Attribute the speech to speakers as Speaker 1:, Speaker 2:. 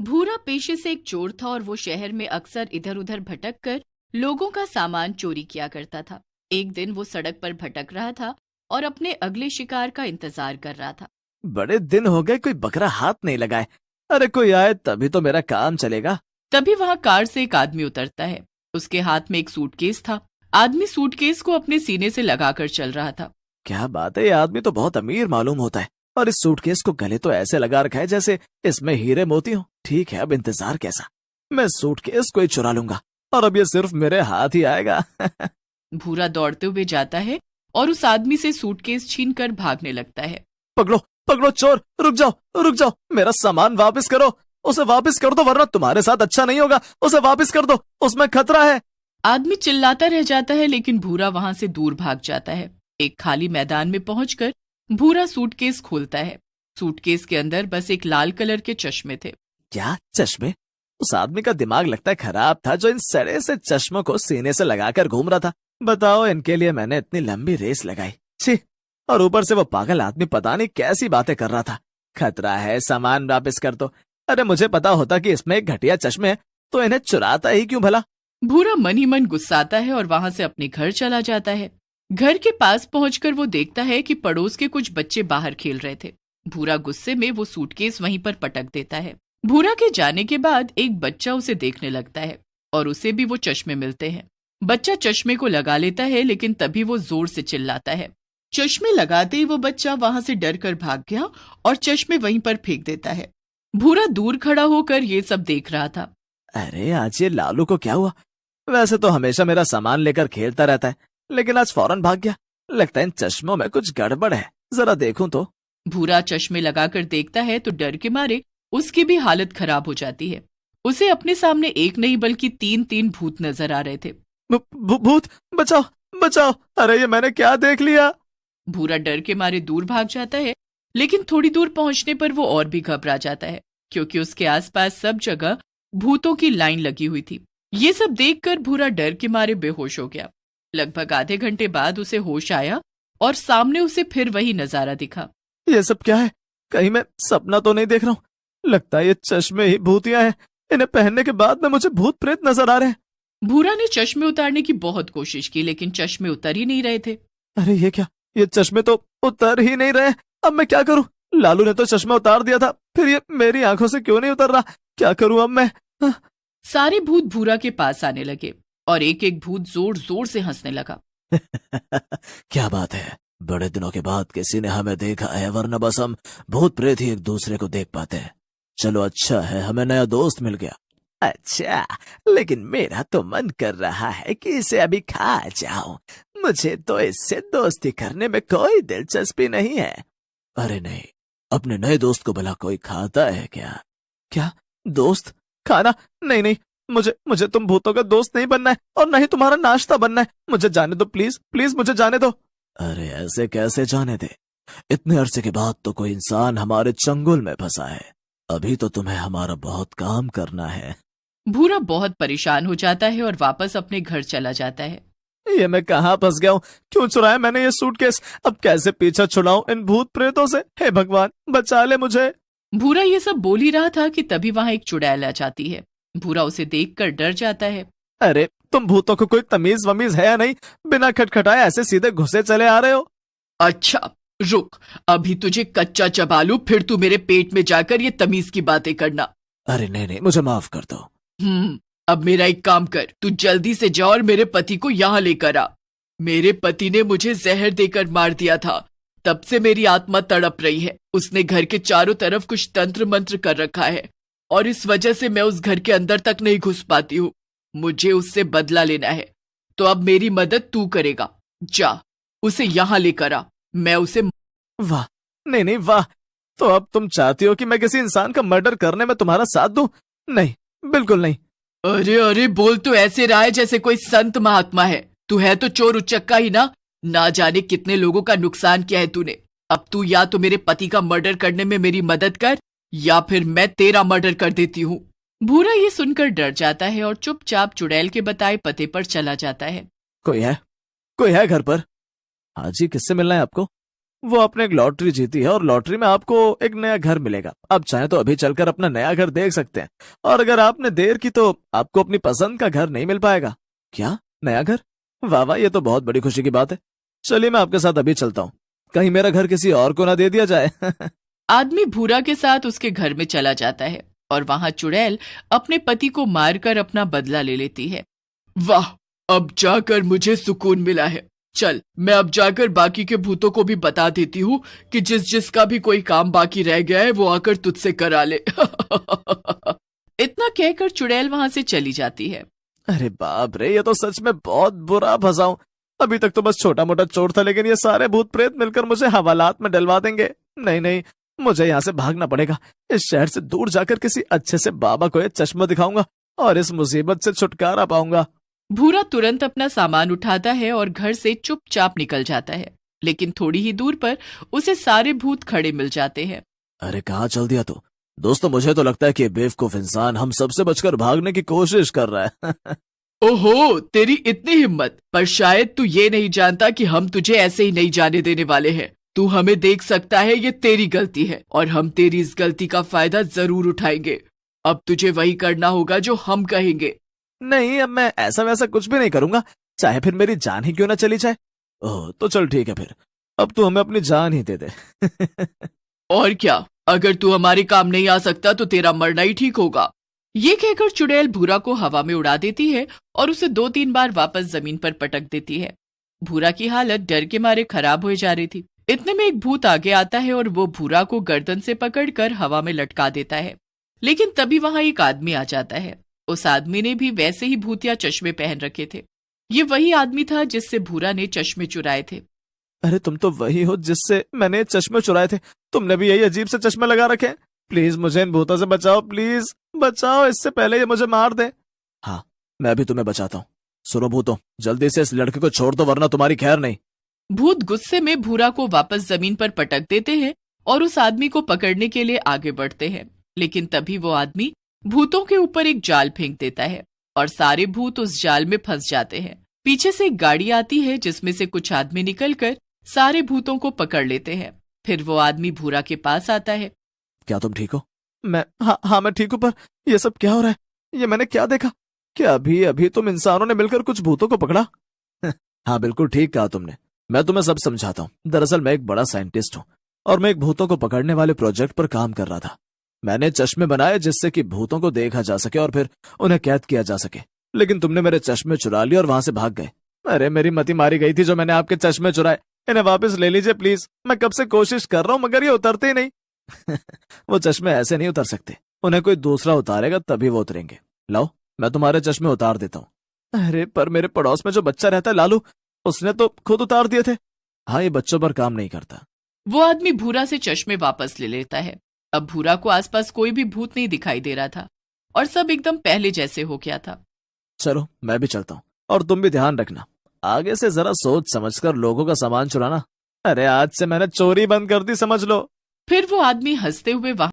Speaker 1: भूरा पेशे से एक चोर था और वो शहर में अक्सर इधर उधर भटक कर लोगों का सामान चोरी किया करता था। एक दिन वो सड़क पर भटक रहा था और अपने अगले शिकार का इंतजार कर रहा था।
Speaker 2: बड़े दिन हो गए कोई बकरा हाथ नहीं लगाए। अरे कोई आए तभी तो मेरा काम चलेगा।
Speaker 1: तभी वहां कार से एक आदमी उतरता है। उसके हाथ में एक सूटकेस था। आदमी सूटकेस को अपने सीने से लगाकर चल रहा था।
Speaker 2: क्या बात है, ये आदमी तो बहुत अमीर मालूम होता है और इस सूटकेस को गले तो ऐसे लगा रखा है जैसे इसमें हीरे मोती हो। ठीक है, अब इंतजार कैसा, मैं सूटकेस को ही चुरा लूंगा और अब ये सिर्फ मेरे हाथ ही आएगा।
Speaker 1: भूरा दौड़ते हुए जाता है और उस आदमी से सूटकेस छीनकर भागने लगता है।
Speaker 2: पकड़ो पकड़ो चोर, रुक जाओ, मेरा सामान वापस करो, उसे वापस कर दो वरना तुम्हारे साथ अच्छा नहीं होगा। उसे वापस कर दो, उसमें खतरा है।
Speaker 1: आदमी चिल्लाता रह जाता है लेकिन भूरा वहां से दूर भाग जाता है। एक खाली मैदान में पहुंचकर भूरा सूटकेस खोलता है। सूटकेस के अंदर बस एक लाल कलर के चश्मे थे।
Speaker 2: क्या चश्मे? उस आदमी का दिमाग लगता है खराब था जो इन सड़े से चश्मों को सीने से लगाकर घूम रहा था। बताओ, इनके लिए मैंने इतनी लंबी रेस लगाई, छी। और ऊपर से वो पागल आदमी पता नहीं कैसी बातें कर रहा था। खतरा है, सामान वापस कर दो। अरे मुझे पता होता कि इसमें एक घटिया चश्मे है तो इन्हें चुराता ही क्यों भला।
Speaker 1: भूरा मन ही मन गुस्साता है और वहां से अपने घर चला जाता है। घर के पास पहुंचकर वो देखता है कि पड़ोस के कुछ बच्चे बाहर खेल रहे थे। भूरा गुस्से में वो सूटकेस वहीं पर पटक देता है। भूरा के जाने के बाद एक बच्चा उसे देखने लगता है और उसे भी वो चश्मे मिलते हैं। बच्चा चश्मे को लगा लेता है लेकिन तभी वो जोर से चिल्लाता है। चश्मे लगाते ही वो बच्चा वहां से डर कर भाग गया और चश्मे वहीं पर फेंक देता है। भूरा दूर खड़ा होकर ये सब देख रहा था।
Speaker 2: अरे आज ये लालू को क्या हुआ? वैसे तो हमेशा मेरा सामान लेकर खेलता रहता है लेकिन आज फौरन भाग गया। लगता है इन चश्मों में कुछ गड़बड़ है, जरा देखूं तो।
Speaker 1: भूरा चश्मे लगाकर देखता है तो डर के मारे उसकी भी हालत खराब हो जाती है। उसे अपने सामने एक नहीं बल्कि तीन तीन भूत नजर आ रहे थे।
Speaker 2: भूत, बचाओ बचाओ, अरे ये मैंने क्या देख लिया।
Speaker 1: भूरा डर के मारे दूर भाग जाता है लेकिन थोड़ी दूर पहुंचने पर वो और भी घबरा जाता है क्योंकि उसके आसपास सब जगह भूतों की लाइन लगी हुई थी। ये सब देखकर भूरा डर के मारे बेहोश हो गया। लगभग आधे घंटे बाद उसे होश आया और सामने उसे फिर वही नजारा दिखा।
Speaker 2: ये सब क्या है? कहीं मैं सपना तो नहीं देख रहा हूँ? लगता है ये चश्मे ही भूतियां हैं। इन्हें पहनने के बाद में मुझे भूत प्रेत नजर आ रहे हैं।
Speaker 1: भूरा ने चश्मे उतारने की बहुत कोशिश की लेकिन चश्मे उतर ही नहीं रहे थे।
Speaker 2: अरे ये क्या, ये चश्मे तो उतर ही नहीं रहे। अब मैं क्या करूं? लालू ने तो चश्मा उतार दिया था, फिर ये मेरी आंखों से क्यों नहीं उतर रहा? क्या करूं अब मैं?
Speaker 1: सारे भूत भूरा के पास आने लगे और एक एक भूत जोर जोर से हंसने लगा।
Speaker 2: क्या बात है, बड़े दिनों के बाद किसी ने हमें देखा है, वरना बस हम भूत प्रेत ही एक दूसरे को देख पाते हैं। चलो अच्छा है, हमें नया दोस्त मिल गया। अच्छा, लेकिन मेरा तो मन कर रहा है कि इसे अभी खा जाऊं। मुझे तो इससे दोस्ती करने में कोई दिलचस्पी नहीं है। अरे नहीं, अपने नए दोस्त को भला कोई खाता है क्या? क्या दोस्त खाना? नहीं नहीं, मुझे तुम भूतों का दोस्त नहीं बनना है और नहीं तुम्हारा नाश्ता बनना है। मुझे जाने दो, प्लीज प्लीज मुझे जाने दो। अरे ऐसे कैसे जाने दे? इतने अरसे के बाद तो कोई इंसान हमारे चंगुल में फंसा है। अभी तो तुम्हें हमारा बहुत काम करना है।
Speaker 1: भूरा बहुत परेशान हो जाता है और वापस अपने घर चला जाता है।
Speaker 2: ये मैं कहाँ फंस गया हूँ? क्यों चुराया मैंने ये सूटकेस? अब कैसे पीछा छुड़ाऊं इन भूत प्रेतों से? हे भगवान, बचा ले मुझे।
Speaker 1: भूरा ये सब बोल ही रहा था कि तभी वहां एक चुड़ैल आ जाती है। भूरा उसे देखकर डर जाता है।
Speaker 2: अरे तुम भूतों को कोई तमीज वमीज है या नहीं? बिना खटखटाए ऐसे सीधे घुसे चले आ रहे हो।
Speaker 1: अच्छा रुक, अभी तुझे कच्चा चबा लूं, फिर तू मेरे पेट में जाकर ये तमीज की बातें करना।
Speaker 2: अरे नहीं नहीं, मुझे माफ कर दो।
Speaker 1: अब मेरा एक काम कर, तू जल्दी से जा और मेरे पति को यहाँ लेकर आ। मेरे पति ने मुझे जहर देकर मार दिया था, तब से मेरी आत्मा तड़प रही है। उसने घर के चारों तरफ कुछ तंत्र मंत्र कर रखा है और इस वजह से मैं उस घर के अंदर तक नहीं घुस पाती हूँ। मुझे उससे बदला लेना है, तो अब मेरी मदद तू करेगा। जा, उसे यहाँ लेकर आ, मैं उसे।
Speaker 2: वाह, नहीं नहीं वाह। तो अब तुम चाहती हो कि मैं किसी इंसान का मर्डर करने में तुम्हारा साथ दूं? नहीं, बिल्कुल नहीं।
Speaker 1: अरे अरे, बोल तो ऐसे रहा है जैसे कोई संत महात्मा है। तू है तो चोर उचक्का ही ना जाने कितने लोगों का नुकसान किया है तूने। अब तू या तो मेरे पति का मर्डर करने में मेरी मदद कर या फिर मैं तेरा मर्डर कर देती हूँ। भूरा ये सुनकर डर जाता है और चुपचाप चुड़ैल के बताए पते पर चला जाता है।
Speaker 2: कोई है घर पर? हाजी, किससे मिलना है आपको? वो आपने एक लॉटरी जीती है और लॉटरी में आपको एक नया घर मिलेगा। आप चाहें तो अभी चलकर अपना नया घर देख सकते हैं, और अगर आपने देर की तो आपको अपनी पसंद का घर नहीं मिल पाएगा। क्या, नया घर? वाह वाह, ये तो बहुत बड़ी खुशी की बात है। चलिए मैं आपके साथ अभी चलता हूँ, कहीं मेरा घर किसी और को ना दे दिया जाए।
Speaker 1: आदमी भूरा के साथ उसके घर में चला जाता है और वहां चुड़ैल अपने पति को मारकर अपना बदला ले लेती है। वाह, अब जाकर मुझे सुकून मिला है। चल, मैं अब जाकर बाकी के भूतों को भी बता देती हूँ कि जिसका भी कोई काम बाकी रह गया है वो आकर तुझसे करा ले। इतना कहकर चुड़ैल वहां से चली जाती है।
Speaker 2: अरे बाप रे, ये तो सच में बहुत बुरा फंसा हूं। अभी तक तो बस छोटा मोटा चोर था, लेकिन ये सारे भूत प्रेत मिलकर मुझे हवालात में डलवा देंगे। नहीं नहीं, मुझे यहाँ से भागना पड़ेगा। इस शहर से दूर जाकर किसी अच्छे से बाबा को ये चश्मा दिखाऊंगा और इस मुसीबत से छुटकारा पाऊंगा।
Speaker 1: भूरा तुरंत अपना सामान उठाता है और घर से चुपचाप निकल जाता है, लेकिन थोड़ी ही दूर पर उसे सारे भूत खड़े मिल जाते हैं।
Speaker 2: अरे कहाँ चल दिया तू? दोस्तों, मुझे तो लगता है कि ये बेवकूफ इंसान हम सबसे बचकर भागने की कोशिश कर रहा है।
Speaker 1: ओहो, तेरी इतनी हिम्मत! पर शायद तू ये नहीं जानता कि हम तुझे ऐसे ही नहीं जाने देने वाले हैं। तू हमें देख सकता है, ये तेरी गलती है और हम तेरी इस गलती का फायदा जरूर उठाएंगे। अब तुझे वही करना होगा जो हम कहेंगे।
Speaker 2: नहीं, अब मैं ऐसा वैसा कुछ भी नहीं करूंगा, चाहे फिर मेरी जान ही क्यों ना चली जाए। ओह, तो चल ठीक है फिर, अब तू हमें अपनी जान ही दे दे।
Speaker 1: और क्या, अगर तू हमारे काम नहीं आ सकता तो तेरा मरना ही ठीक होगा। ये कहकर चुड़ैल भूरा को हवा में उड़ा देती है और उसे 2-3 बार वापस जमीन पर पटक देती है। भूरा की हालत डर के मारे खराब हो जा रही थी। इतने में एक भूत आगे आता है और वो भूरा को गर्दन से पकड़कर हवा में लटका देता है। लेकिन तभी वहां एक आदमी आ जाता है। उस आदमी ने भी वैसे ही भूतिया चश्मे पहन रखे थे। ये वही आदमी था जिससे भूरा ने चश्मे चुराए थे।
Speaker 2: अरे तुम तो वही हो जिससे मैंने चश्मे चुराए थे। तुमने भी यही अजीब से चश्मे लगा रखे हैं। प्लीज मुझे इन भूतों से बचाओ, प्लीज बचाओ, इससे पहले ये मुझे मार दे। हाँ, मैं भी तुम्हें बचाता हूँ। सुनो भूतों, जल्दी से इस लड़के को छोड़ दो वरना तुम्हारी खैर नहीं।
Speaker 1: भूत गुस्से में भूरा को वापस जमीन पर पटक देते हैं और उस आदमी को पकड़ने के लिए आगे बढ़ते हैं। लेकिन तभी वो आदमी भूतों के ऊपर एक जाल फेंक देता है और सारे भूत उस जाल में फंस जाते हैं। पीछे से एक गाड़ी आती है जिसमें से कुछ आदमी निकलकर सारे भूतों को पकड़ लेते हैं। फिर वो आदमी भूरा के पास आता है।
Speaker 2: क्या तुम ठीक हो? हाँ मैं ठीक हूँ, पर ये सब क्या हो रहा है? ये मैंने क्या देखा? क्या अभी अभी तुम इंसानों ने मिलकर कुछ भूतों को पकड़ा? हाँ बिल्कुल ठीक कहा तुमने। मैं तुम्हें सब समझाता हूँ। दरअसल मैं एक बड़ा साइंटिस्ट हूँ और मैं एक भूतों को पकड़ने वाले प्रोजेक्ट पर काम कर रहा था। मैंने चश्मे बनाए जिससे कि भूतों को देखा जा सके और फिर उन्हें कैद किया जा सके, लेकिन तुमने मेरे चश्मे चुरा लिए और वहां से भाग गए। अरे मेरी मति मारी गई थी जो मैंने आपके चश्मे चुराए। इन्हें वापस ले लीजिए प्लीज। मैं कब से कोशिश कर रहा हूँ मगर ये उतरते ही नहीं। वो चश्मे ऐसे नहीं उतर सकते, उन्हें कोई दूसरा उतारेगा तभी वो उतरेंगे। लाओ, मैं तुम्हारे चश्मे उतार देता हूँ। अरे पर मेरे पड़ोस में जो बच्चा रहता है लालू, उसने तो खुद उतार दिए थे। हाँ, ये बच्चों पर काम नहीं करता।
Speaker 1: वो आदमी भूरा से चश्मे वापस ले लेता है। अब भूरा को आसपास कोई भी भूत नहीं दिखाई दे रहा था और सब एकदम पहले जैसे हो गया था।
Speaker 2: चलो मैं भी चलता हूँ और तुम भी ध्यान रखना, आगे से जरा सोच समझकर लोगों का सामान चुराना। अरे आज से मैंने चोरी बंद कर दी, समझ लो।
Speaker 1: फिर वो आदमी हंसते हुए वहां